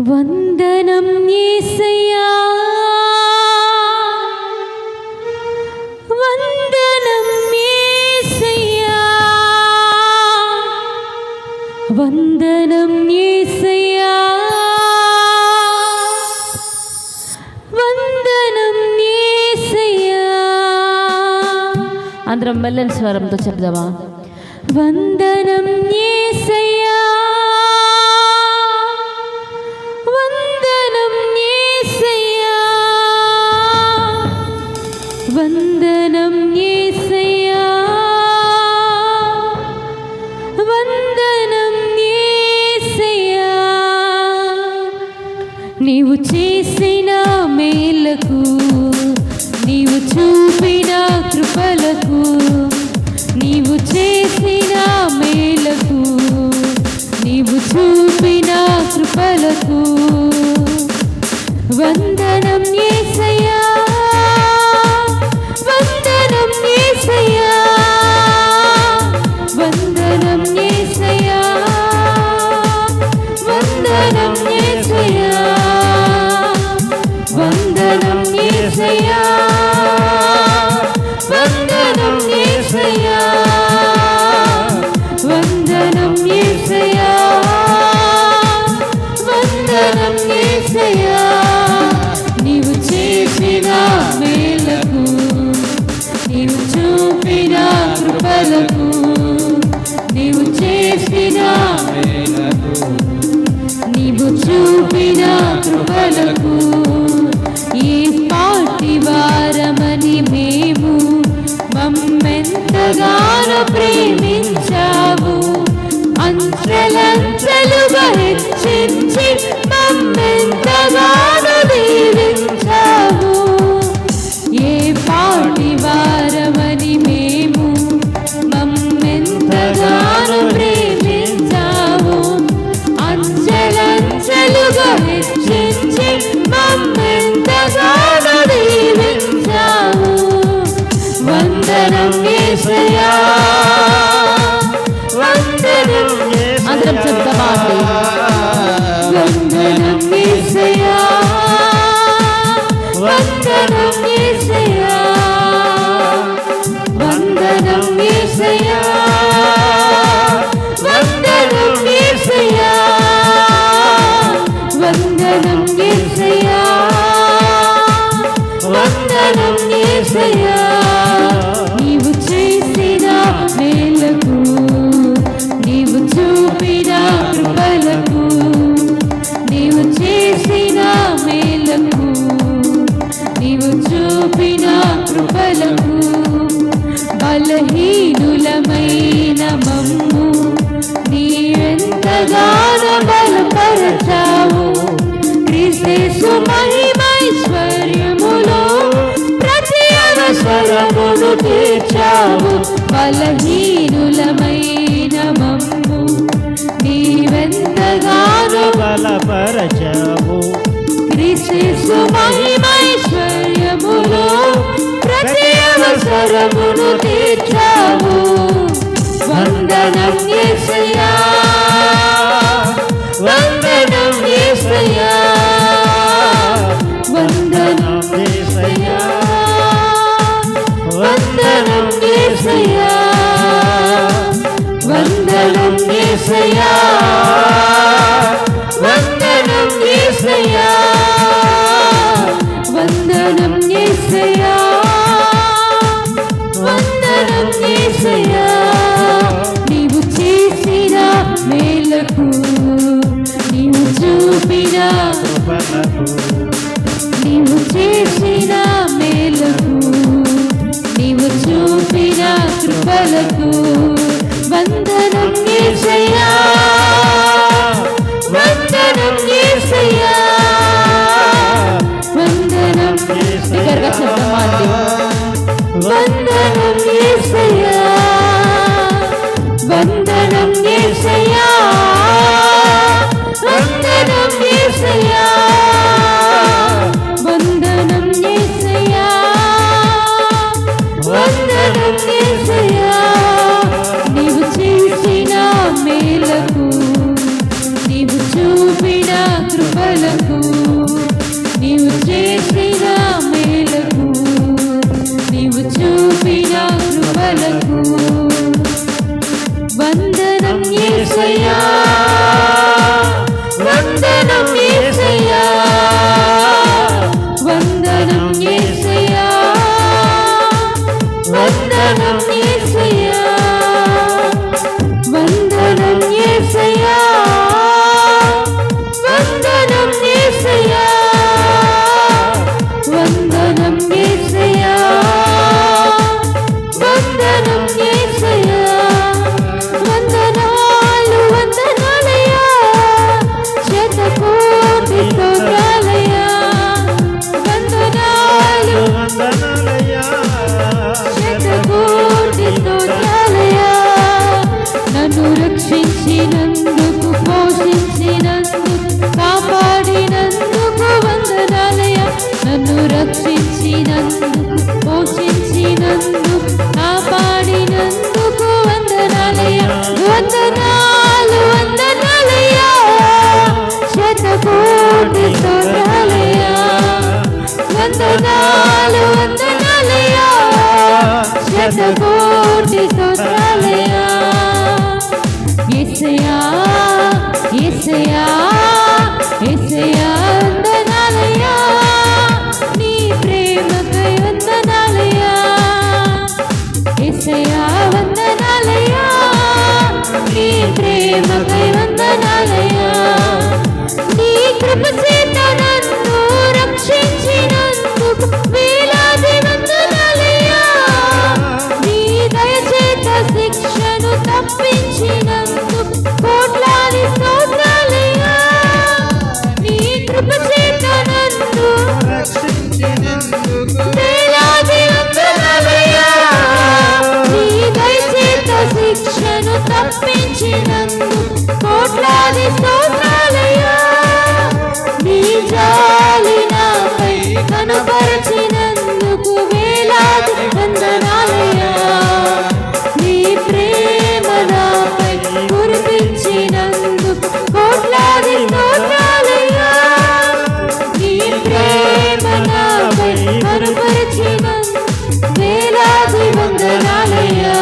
వందనం యేసయ్యా, వందనం యేసయ్యా, వందనం యేసయ్యా, వందనం యేసయ్యా. అందరం మెల్లని స్వరంతో చెప్దామా? వందనం యేసయ్యా, వందనం యేసయ్యా, వందనం యేసయ్యా, వందనం యేసయ్యా. నీవు చేసిన మేలకు, నీవు చూపిన కృపలకు, నీవు చేసిన మేలకు, నీవు చూపిన కృపలకు వందనం యేసయ్యా, వందనం యేసయ్యా, వందనం యేసయ్యా, వందనం యేసయ్యా, వందనం యేసయ్యా, వందనం యేసయ్యా, వందనం యేసయ్యా, వందనం యేసయ్యా. నీవు చేసిన మేలకు, నీవు చూపిన కృపలకు, నీవు చేసిన మేలకు, నీవు చూపిన కృపలకు ఏ పాటి వారమని మేము మమ్మెంతగానో ప్రేమించావు, అంచెలంచెలుగా హెచ్చించి మమ్మెంతగానో దీవించావు. ఏ పాటి వారమని మేము మమ్మెంతగానో ప్రేమించావు, అంచెలంచెలుగా హెచ్చించి మమ్మెంతగానో దీవించావు. వందనం యేసయ్యా, వందనం యేసయ్యా, అందరం చెప్తామండి. వందనం యేసయ్యా, వందనం యేసయ్యా, వందనం యేసయ్యా, వందనం యేసయ్యా, వందనం యేసయ్యా, వందనం యేసయ్యా. నీవు చేసిన మేలకు, నీవు చూపిన కృపలకు, నీవు చేసిన మేలకు, నీవు చూపిన కృపలకు బలహీనులమైన మమ్ము నీవెంతగానో బలపరచావు. క్రీస్తు మహిమైశ్వర్యములో ప్రతి అవసరమును తీర్చావు. బలహీనులమైన మమ్ము నీవెంతగానో బలపరచావు. క్రీస్తు మహిమైశ్వర్యములో ప్రతి అవసరమును తీర్చావు. వందనం యేసయ్యా, వందనం యేసయ్యా, వందనం యేసయ్యా, వందనం యేసయ్యా, వందనం యేసయ్యా, వందనం యేసయ్యా, వందనం యేసయ్యా, వందనం యేసయ్యా. నీవు చేసిన మేలకు, నీవు చూపిన కృపలకు, నీవు చేసిన మేలకు, నీవు చూపిన కృపలకు వందనం యేసయ్యా, వందనం యేసయ్యా, వందనం దగ్గరగా చెప్తామండి. వందనం యేసయ్యా, వందనం యేసయ్యా, వందనం యేసయ్యా, వందనం యేసయ్యా, వందనం యేసయ్యా. నీవు చేసిన మేలకు, కృపలకు నీవు చేసిన మేలకు నీవు చూపిన కృపలకు వందనం యేసయ్యా వందనం యేసయ్యా వందనం యేసయ్యా వందనం యేసయ్యా వందనం యేసయ్యా వందనం యేసయ్యా వందనం యేసయ్యా వందనం యేసయ్యా వందనాలు వందనాలయ్యా శతకోటి స్తోత్రాలయ్యా వందనాలు శతకోటి స్తోత్రాలయ్యా నన్ను రక్షించినందుకు పోషించినందుకు కాపాడినందుకు వందనాలయ్యా నన్ను రక్షించినందుకు పోషించినందుకు కాపాడినందుకు వందనాలయ్యా వందనాలు వందనాలయ్యా శతకోటి స్తోత్రాలయ్యా వందనాలు వందనాలయ్యా శతకోటి స్తోత్రాలయ్యా యేసయ్యా యేసయ్యా యేసయ్యా వందనాలయ్యా నీ ప్రేమకై వందనాలయ్యా యేసయ్యా వందనాలయ్యా నీ ప్రేమకై వందనాలయ్యా నీ కృప చేత నన్ను రక్షించినందుకు వేలాది వందనాలయ్యా నీ దయ చేత శిక్షను తప్పించినందుకు కోట్లాది స్తోత్రాలయ్యా నీ కృప చేత నన్ను వేలాది వందనాలయ్యా నీ దయ చేత శిక్షను తప్పించినందుకు కోట్లాది స్తోత్రాలయ్యా నీ జాలి నాపై కనపరచినందుకు వేలాది వందనాలయ్యా నీ ప్రేమ నాపై కురిపించినందుకు కోట్లాది స్తోత్రాలయ్యా నీ ప్రేమ నాపై కనపరచినందుకు వేలాది వందనాలయ్యా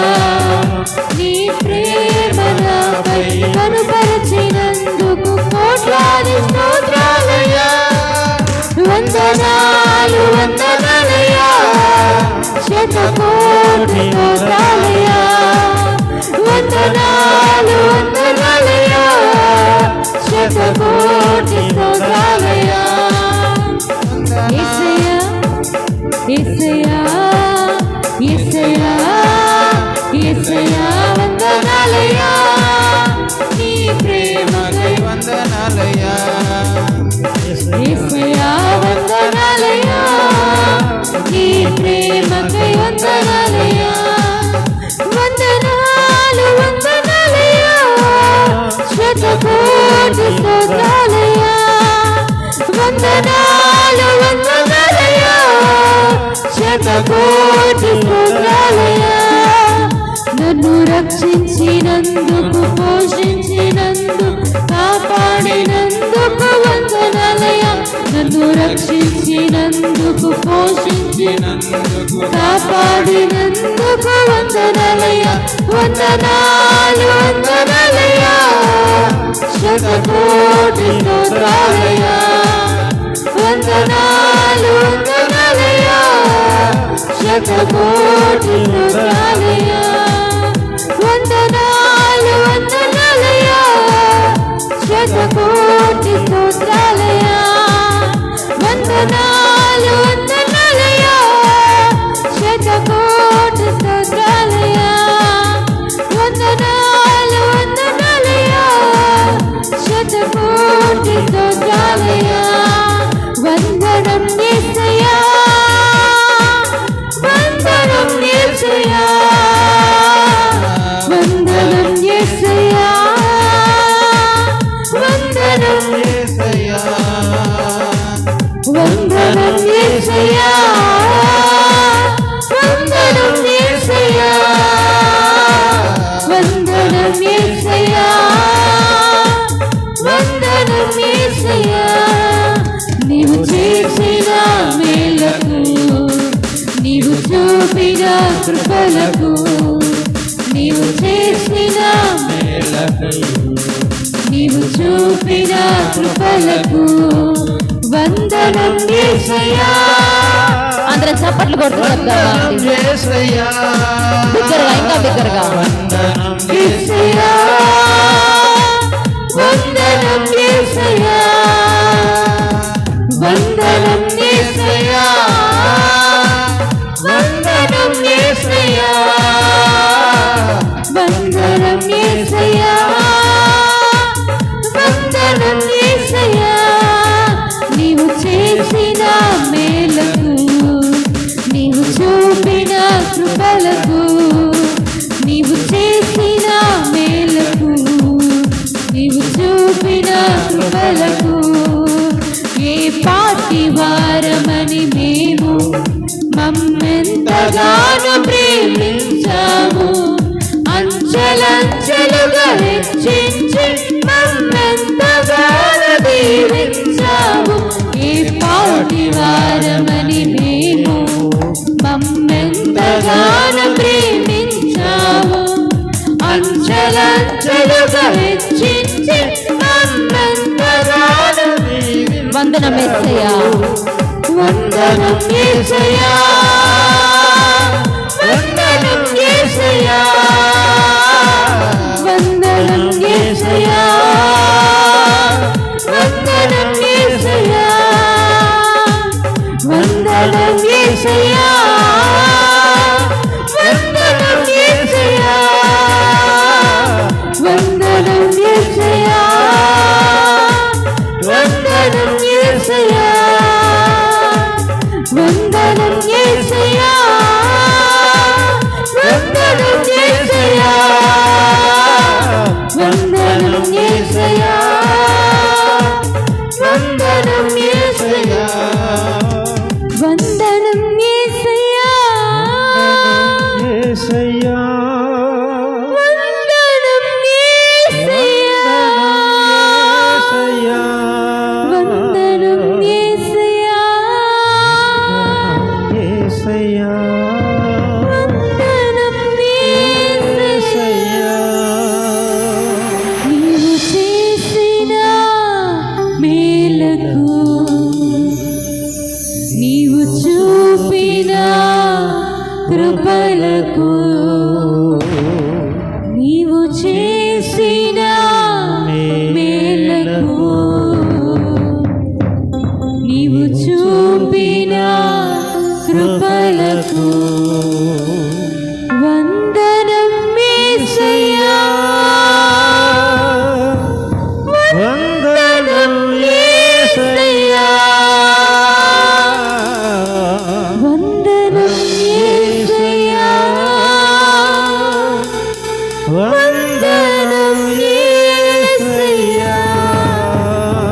నీ ప్రేమ నాపై కనపరచినందుకు కోట్లాది స్తోత్రాలయ్యా వందనాలు వందనాలయ్యా శతకోటి స్తోత్రాలయ్యా వందనాలు వందనాలయ్యా శతకోటి స్తోత్రాలయ్యా యేసయ్యా యేసయ్యా యేసయ్యా యేసయ్యా వందనాలయ్యా నీ ప్రేమకై వందనాలయ్యా యేసయ్యా వందనాలయ్యా నీ ప్రేమకై వందనాలయ్యా వందనాలు వందనాలయ్యా శతకోటి స్తోత్రాలయ్యా వందనాలు వందనాలయ్యా శతకోటి స్తోత్రాలయ్యా నన్ను రక్షించినందుకు పోషించినందుకు కాపాడినందుకు వందనాలయ్యా నన్ను రక్షించినందుకు పోషించినందుకు కాపాడినందుకు వందనాలయ్యా వందనాలు వందనాలయ్యా శతకోటి స్తోత్రాలయ్యా వందనాలు వందనాలయ్యా శతకోటి స్తోత్రాలయ్యా వందనాలు వందనాలయ్యా శతకోటి స్తోత్రాలయ్యా వందనాలు వందనాలయ్యా శతకోటి స్తోత్రాలయ్యా వందనాలు వందనాలయ్యా శతకోటి స్తోత్రాలయ్యా వందనం యేసయ్యా వందనం యేసయ్యా కృపలకు నీవు చేసిన నీవు చూపిన కృపలకు వందనం యేసయ్యా. అందరం చప్పట్లు కొడుతూ చెప్తావా? బిగ్గరగా, ఇంకా బిగ్గరగా. యేసయ్యా వందనం యేసయ్యా, వందనం యేసయ్యా, వందనం యేసయ్యా, వందనం యేసయ్యా, వందనం యేసయ్యా. నీవు చేసిన మేలకు నీవు చూపిన కృపలకు నీవు చేసిన మేలకు నీవు చూపిన కృపలకు ఏ పాటి వారమని మేము మమ్మెంతగానో ప్రేమించాము, అంచెలంచెలుగా హెచ్చించి మమ్మెంతగానో దీవించాము. ఏ పాటి వారమని మేము మమ్మెంతగానో ప్రేమించాము, అంచెలంచెలుగా హెచ్చించి మమ్మెంతగానో వందనం యేసయ్యా, వందనం యేసయ్యా, వందనం యేసయ్యా, వందనం యేసయ్యా, వందనం యేసయ్యా, వందనం యేసయ్యా, వందనం యేసయ్యా, వందనం యేసయ్యా, వందనం యేసయ్యా, వందనం యేసయ్యా, వందనం యేసయ్యా, వందనం యేసయ్యా, వందనం యేసయ్యా, వందనం యేసయ్యా, యేసయ్యా, వందనం యేసయ్యా, వందనం యేసయ్యా, యేసయ్యా, వందనం యేసయ్యా. నీవు చేసిన మేలకు నీవు చూపిన కృపలకు నీవు చేసిన మేలకు నీవు చూపిన కృపలకు